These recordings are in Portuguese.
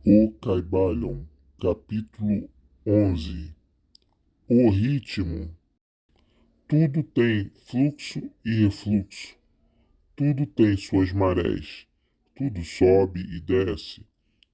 O Kybalion, capítulo 11. O ritmo. Tudo tem fluxo e refluxo. Tudo tem suas marés. Tudo sobe e desce.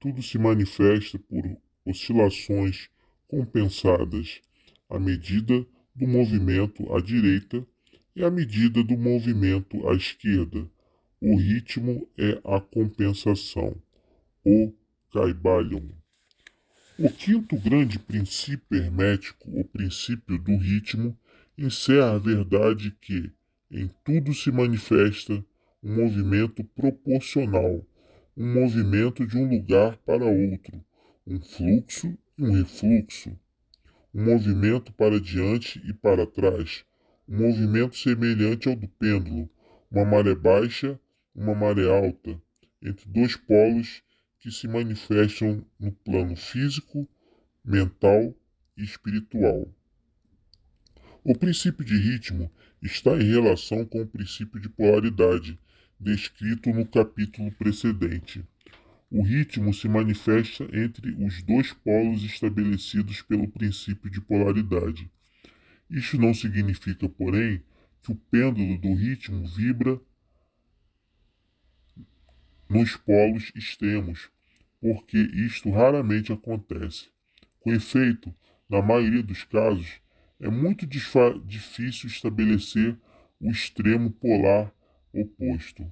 Tudo se manifesta por oscilações compensadas à medida do movimento à direita e à medida do movimento à esquerda. O ritmo é a compensação. O Kybalion. O quinto grande princípio hermético, o princípio do ritmo, encerra a verdade que, em tudo se manifesta um movimento proporcional, um movimento de um lugar para outro, um fluxo e um refluxo, um movimento para diante e para trás, um movimento semelhante ao do pêndulo, uma maré baixa, uma maré alta, entre dois polos que se manifestam no plano físico, mental e espiritual. O princípio de ritmo está em relação com o princípio de polaridade, descrito no capítulo precedente. O ritmo se manifesta entre os dois polos estabelecidos pelo princípio de polaridade. Isto não significa, porém, que o pêndulo do ritmo vibra nos polos extremos, porque isto raramente acontece. Com efeito, na maioria dos casos, é muito difícil estabelecer o extremo polar oposto,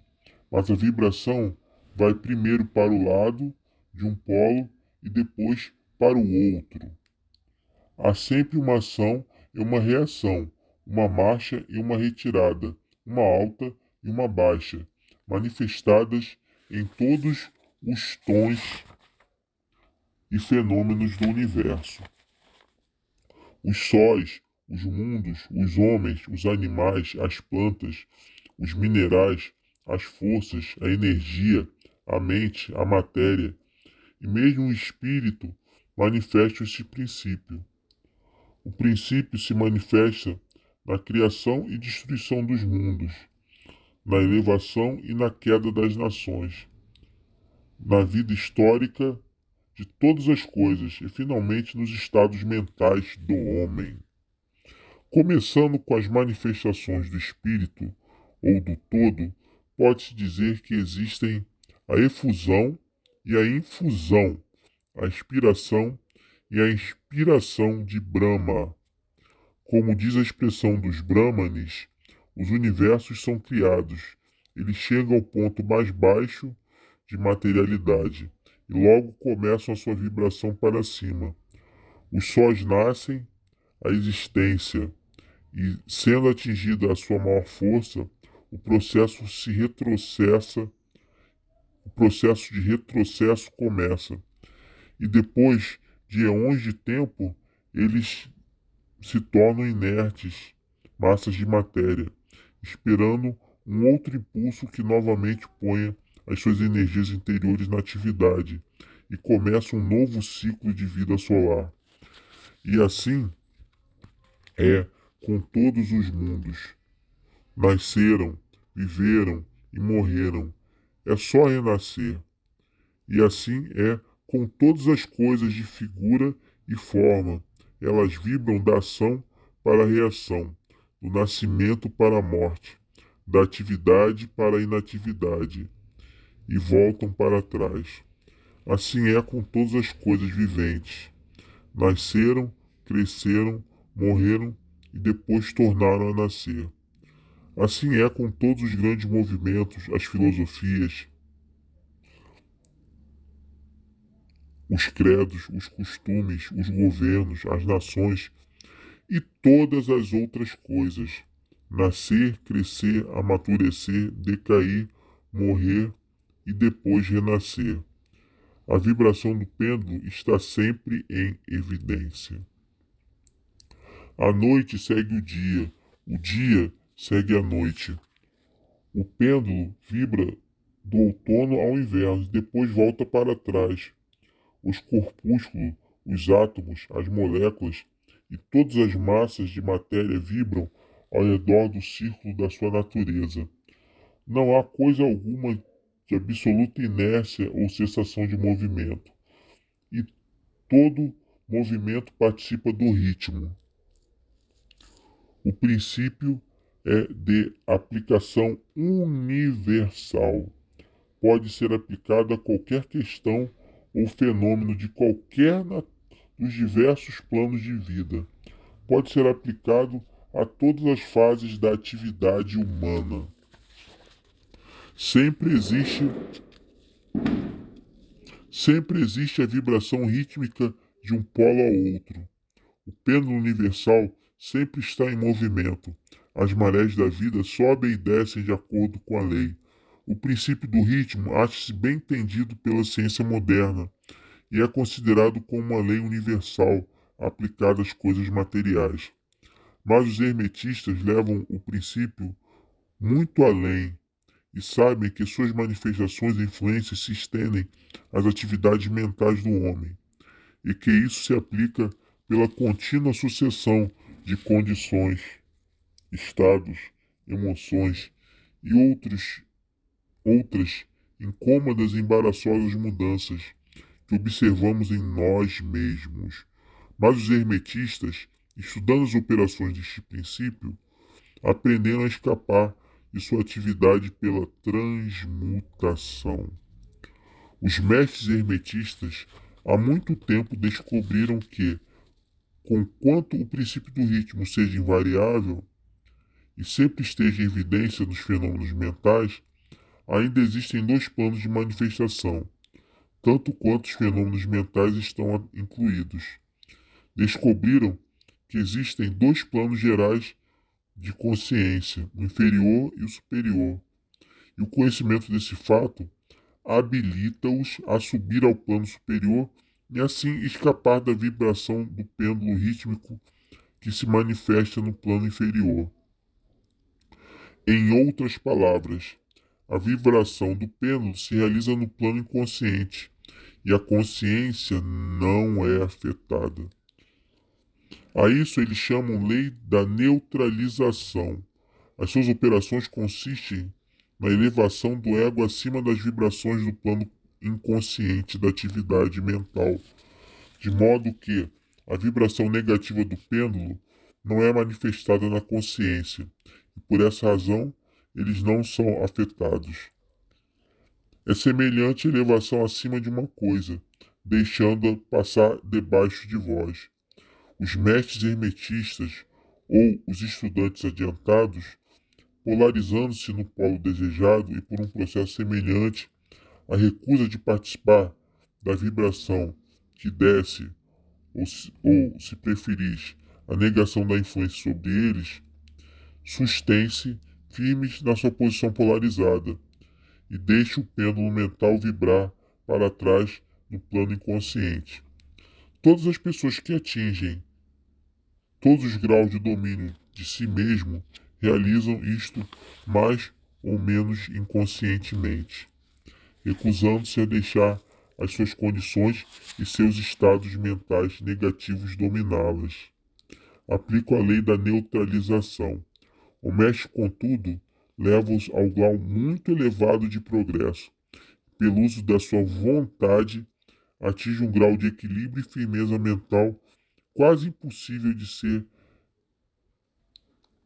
mas a vibração vai primeiro para o lado de um polo e depois para o outro. Há sempre uma ação e uma reação, uma marcha e uma retirada, uma alta e uma baixa, manifestadas em todos os tons e fenômenos do universo. Os sóis, os mundos, os homens, os animais, as plantas, os minerais, as forças, a energia, a mente, a matéria e mesmo o espírito manifestam esse princípio. O princípio se manifesta na criação e destruição dos mundos, na elevação e na queda das nações, na vida histórica de todas as coisas e finalmente nos estados mentais do homem. Começando com as manifestações do espírito ou do todo, pode-se dizer que existem a efusão e a infusão, a expiração e a inspiração de Brahma. Como diz a expressão dos Brahmanes, os universos são criados, eles chegam ao ponto mais baixo de materialidade e logo começam a sua vibração para cima. Os sóis nascem, a existência, e sendo atingida a sua maior força, o processo de retrocesso começa. E depois de eões de tempo, eles se tornam inertes, massas de matéria, esperando um outro impulso que novamente ponha as suas energias interiores na atividade e começa um novo ciclo de vida solar. E assim é com todos os mundos. Nasceram, viveram e morreram. É só renascer. E assim é com todas as coisas de figura e forma. Elas vibram da ação para a reação, do nascimento para a morte, da atividade para a inatividade, e voltam para trás. Assim é com todas as coisas viventes. Nasceram, cresceram, morreram e depois tornaram a nascer. Assim é com todos os grandes movimentos, as filosofias, os credos, os costumes, os governos, as nações e todas as outras coisas. Nascer, crescer, amadurecer, decair, morrer e depois renascer. A vibração do pêndulo está sempre em evidência. A noite segue o dia segue a noite. O pêndulo vibra do outono ao inverno e depois volta para trás. Os corpúsculos, os átomos, as moléculas e todas as massas de matéria vibram ao redor do círculo da sua natureza. Não há coisa alguma de absoluta inércia ou cessação de movimento. e todo movimento participa do ritmo. O princípio é de aplicação universal. Pode ser aplicado a qualquer questão ou fenômeno de qualquer dos diversos planos de vida. Pode ser aplicado a todas as fases da atividade humana. Sempre existe a vibração rítmica de um polo ao outro. O pêndulo universal sempre está em movimento. As marés da vida sobem e descem de acordo com a lei. O princípio do ritmo acha-se bem entendido pela ciência moderna e é considerado como uma lei universal aplicada às coisas materiais. Mas os hermetistas levam o princípio muito além e sabem que suas manifestações e influências se estendem às atividades mentais do homem, e que isso se aplica pela contínua sucessão de condições, estados, emoções e outras incômodas e embaraçosas mudanças que observamos em nós mesmos. Mas os hermetistas, estudando as operações deste princípio, aprenderam a escapar de sua atividade pela transmutação. Os mestres hermetistas há muito tempo descobriram que, conquanto o princípio do ritmo seja invariável e sempre esteja em evidência nos fenômenos mentais, ainda existem dois planos de manifestação, tanto quanto os fenômenos mentais estão incluídos. Descobriram que existem dois planos gerais de consciência, o inferior e o superior, e o conhecimento desse fato habilita-os a subir ao plano superior e assim escapar da vibração do pêndulo rítmico que se manifesta no plano inferior. Em outras palavras, a vibração do pêndulo se realiza no plano inconsciente e a consciência não é afetada. A isso eles chamam lei da neutralização. As suas operações consistem na elevação do ego acima das vibrações do plano inconsciente da atividade mental, de modo que a vibração negativa do pêndulo não é manifestada na consciência, e por essa razão eles não são afetados. É semelhante à elevação acima de uma coisa, deixando-a passar debaixo de vós. Os mestres hermetistas ou os estudantes adiantados, polarizando-se no polo desejado e por um processo semelhante à recusa de participar da vibração que desce, ou se preferis, a negação da influência sobre eles, sustêm-se firmes na sua posição polarizada e deixe o pêndulo mental vibrar para trás no plano inconsciente. Todas as pessoas que atingem todos os graus de domínio de si mesmo realizam isto mais ou menos inconscientemente, recusando-se a deixar as suas condições e seus estados mentais negativos dominá-las. Aplico a lei da neutralização. O mestre, contudo, leva-os ao grau muito elevado de progresso. Pelo uso da sua vontade, atinge um grau de equilíbrio e firmeza mental quase impossível de ser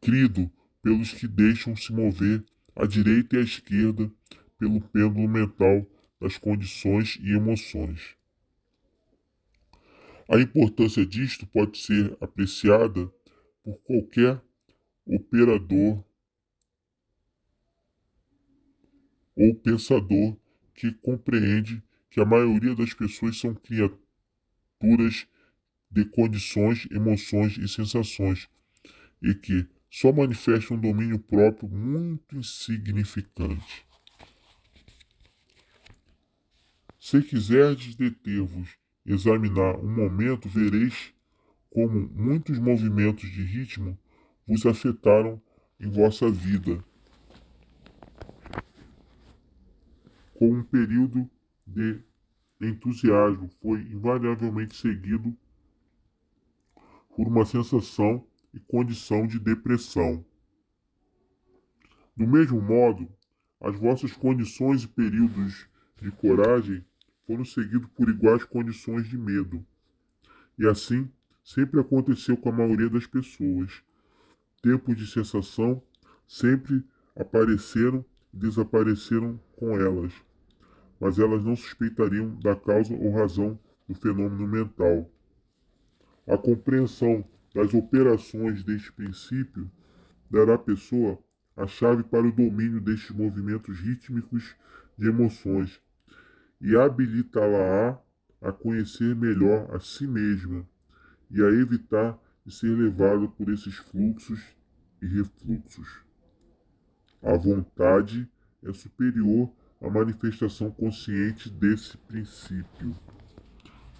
crido pelos que deixam-se mover à direita e à esquerda pelo pêndulo mental das condições e emoções. A importância disto pode ser apreciada por qualquer operador ou pensador que compreende que a maioria das pessoas são criaturas de condições, emoções e sensações, e que só manifestam um domínio próprio muito insignificante. Se quiserdes deter-vos, examinar um momento, vereis como muitos movimentos de ritmo vos afetaram em vossa vida, com um período de entusiasmo foi invariavelmente seguido por uma sensação e condição de depressão. Do mesmo modo, as vossas condições e períodos de coragem foram seguidos por iguais condições de medo. E assim sempre aconteceu com a maioria das pessoas. Tempos de sensação sempre apareceram e desapareceram com elas, mas elas não suspeitariam da causa ou razão do fenômeno mental. A compreensão das operações deste princípio dará à pessoa a chave para o domínio destes movimentos rítmicos de emoções e habilitá-la a conhecer melhor a si mesma e a evitar de ser levada por esses fluxos e refluxos. A vontade é superior à manifestação consciente desse princípio.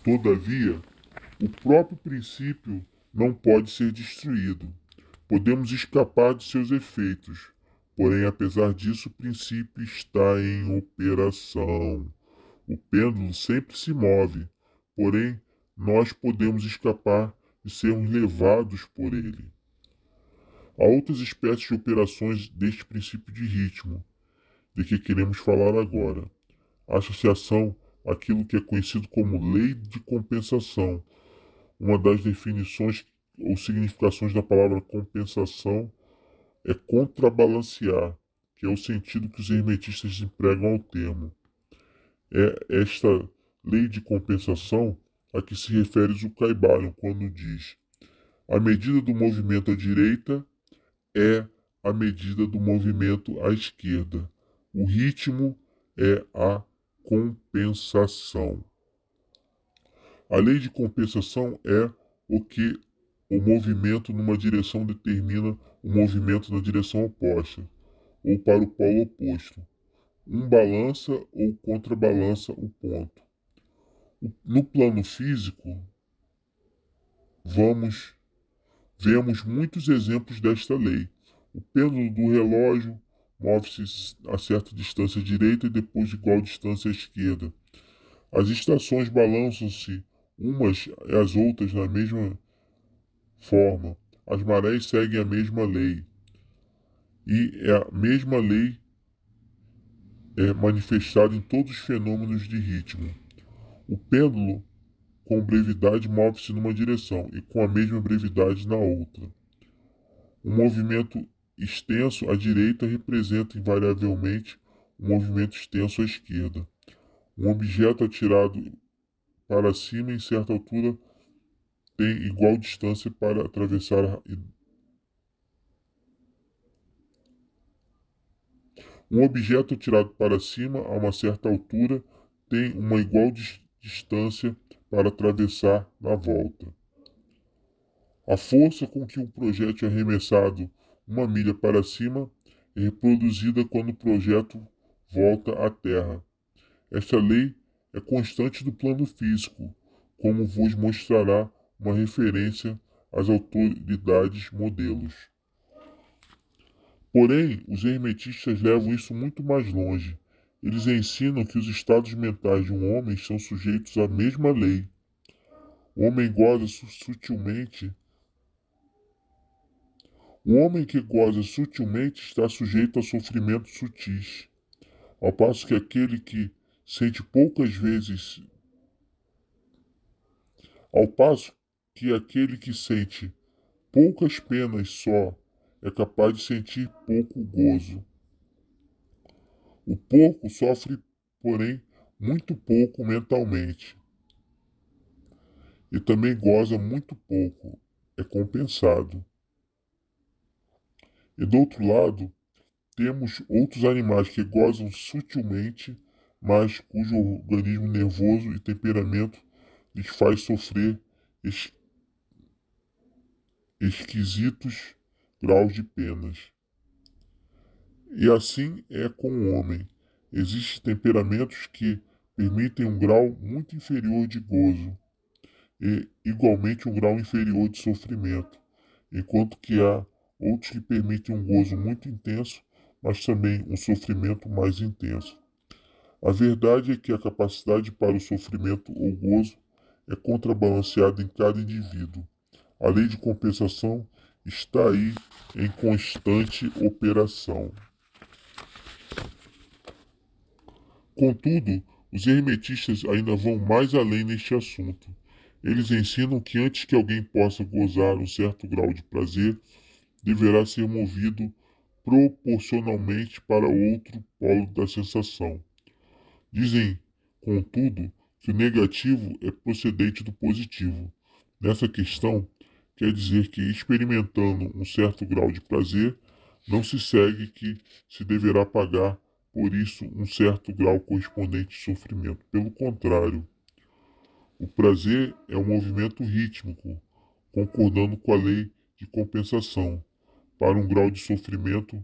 Todavia, o próprio princípio não pode ser destruído. Podemos escapar de seus efeitos, porém, apesar disso, o princípio está em operação. O pêndulo sempre se move, porém, nós podemos escapar de sermos levados por ele. Há outras espécies de operações deste princípio de ritmo, de que queremos falar agora. A associação àquilo que é conhecido como lei de compensação. Uma das definições ou significações da palavra compensação é contrabalancear, que é o sentido que os hermetistas empregam ao termo. É esta lei de compensação a que se refere Zucaibalion quando diz: a medida do movimento à direita é a medida do movimento à esquerda. O ritmo é a compensação. A lei de compensação é o que o movimento numa direção determina o movimento na direção oposta, ou para o polo oposto. Um balança ou contrabalança o ponto. No plano físico, vemos muitos exemplos desta lei. O pêndulo do relógio move-se a certa distância à direita e depois de igual distância à esquerda. As estações balançam-se umas às outras na mesma forma. As marés seguem a mesma lei. E a mesma lei é manifestada em todos os fenômenos de ritmo. O pêndulo, com brevidade, move-se numa direção e com a mesma brevidade na outra. Um movimento extenso à direita representa invariavelmente um movimento extenso à esquerda. Um objeto atirado para cima em certa altura tem igual distância para atravessar Um objeto atirado para cima a uma certa altura tem uma igual distância para atravessar na volta. A força com que um projétil é arremessado uma milha para cima é reproduzida quando o projétil volta à Terra. Esta lei é constante do plano físico, como vos mostrará uma referência às autoridades modelos. Porém, os hermetistas levam isso muito mais longe. Eles ensinam que os estados mentais de um homem são sujeitos à mesma lei. O homem goza sutilmente. O homem que goza sutilmente está sujeito a sofrimentos sutis, ao passo que aquele que sente poucas vezes, ao passo que aquele que sente poucas penas só é capaz de sentir pouco gozo. O porco sofre, porém, muito pouco mentalmente. E também goza muito pouco, é compensado. E do outro lado, temos outros animais que gozam sutilmente, mas cujo organismo nervoso e temperamento lhes faz sofrer esquisitos graus de penas. E assim é com o homem. Existem temperamentos que permitem um grau muito inferior de gozo e, igualmente, um grau inferior de sofrimento, enquanto que há outros que permitem um gozo muito intenso, mas também um sofrimento mais intenso. A verdade é que a capacidade para o sofrimento ou gozo é contrabalanceada em cada indivíduo. A lei de compensação está aí em constante operação. Contudo, Os hermetistas ainda vão mais além neste assunto. Eles ensinam que antes que alguém possa gozar um certo grau de prazer, deverá ser movido proporcionalmente para outro polo da sensação. Dizem, contudo, que o negativo é procedente do positivo. Nessa questão, quer dizer que, experimentando um certo grau de prazer, não se segue que se deverá pagar por isso um certo grau correspondente de sofrimento. Pelo contrário, o prazer é um movimento rítmico, concordando com a lei de compensação, para um grau de sofrimento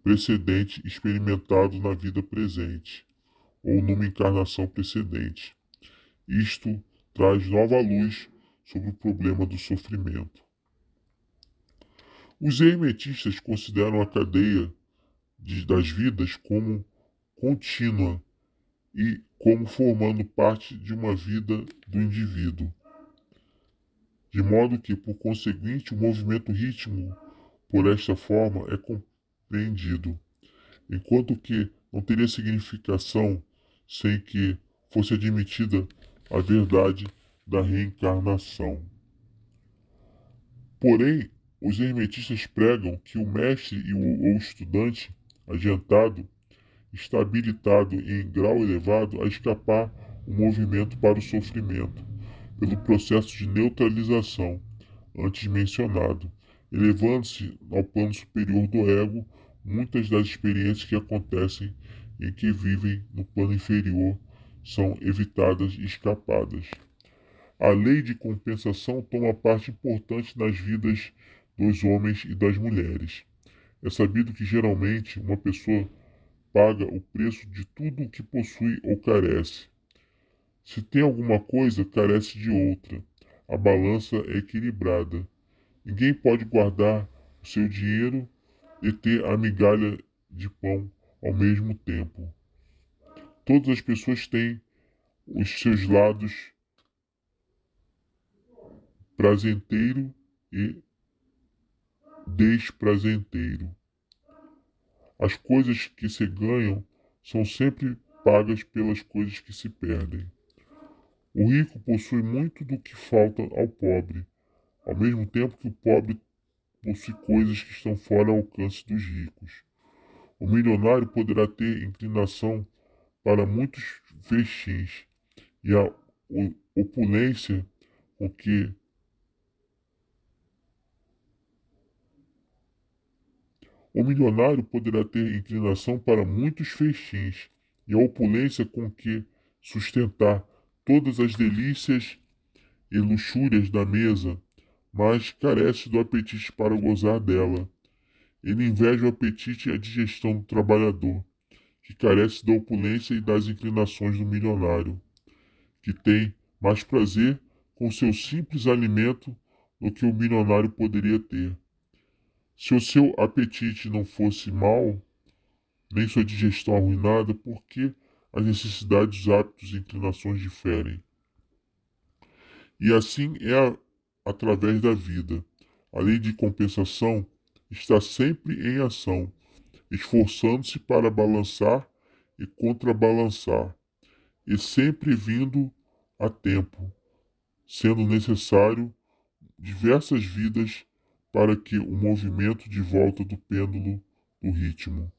precedente experimentado na vida presente, ou numa encarnação precedente. Isto traz nova luz sobre o problema do sofrimento. Os hermetistas consideram a cadeia das vidas como contínua e como formando parte de uma vida do indivíduo, de modo que, por conseguinte, o movimento rítmico, por esta forma, é compreendido, enquanto que não teria significação sem que fosse admitida a verdade da reencarnação. Porém, os hermetistas pregam que o mestre ou estudante adiantado está habilitado em grau elevado a escapar o movimento para o sofrimento, pelo processo de neutralização antes mencionado, elevando-se ao plano superior do ego. Muitas das experiências que acontecem em que vivem no plano inferior são evitadas e escapadas. A lei de compensação toma parte importante nas vidas dos homens e das mulheres. É sabido que geralmente uma pessoa paga o preço de tudo o que possui ou carece. Se tem alguma coisa, carece de outra. A balança é equilibrada. Ninguém pode guardar o seu dinheiro e ter a migalha de pão ao mesmo tempo. Todas as pessoas têm os seus lados prazenteiro e desprazenteiro. As coisas que se ganham são sempre pagas pelas coisas que se perdem. O rico possui muito do que falta ao pobre, ao mesmo tempo que o pobre possui coisas que estão fora ao alcance dos ricos. O milionário poderá ter inclinação para muitos festins, e a opulência com que o milionário poderá ter inclinação para muitos festins, e a opulência com que sustentar todas as delícias e luxúrias da mesa, mas carece do apetite para gozar dela. Ele inveja o apetite e a digestão do trabalhador, que carece da opulência e das inclinações do milionário, que tem mais prazer com seu simples alimento do que o milionário poderia ter. Se o seu apetite não fosse mau, nem sua digestão arruinada, por que as necessidades, os hábitos e inclinações diferem? E assim é através da vida. A lei de compensação está sempre em ação, esforçando-se para balançar e contrabalançar, e sempre vindo a tempo, sendo necessário diversas vidas para que o movimento de volta do pêndulo do ritmo.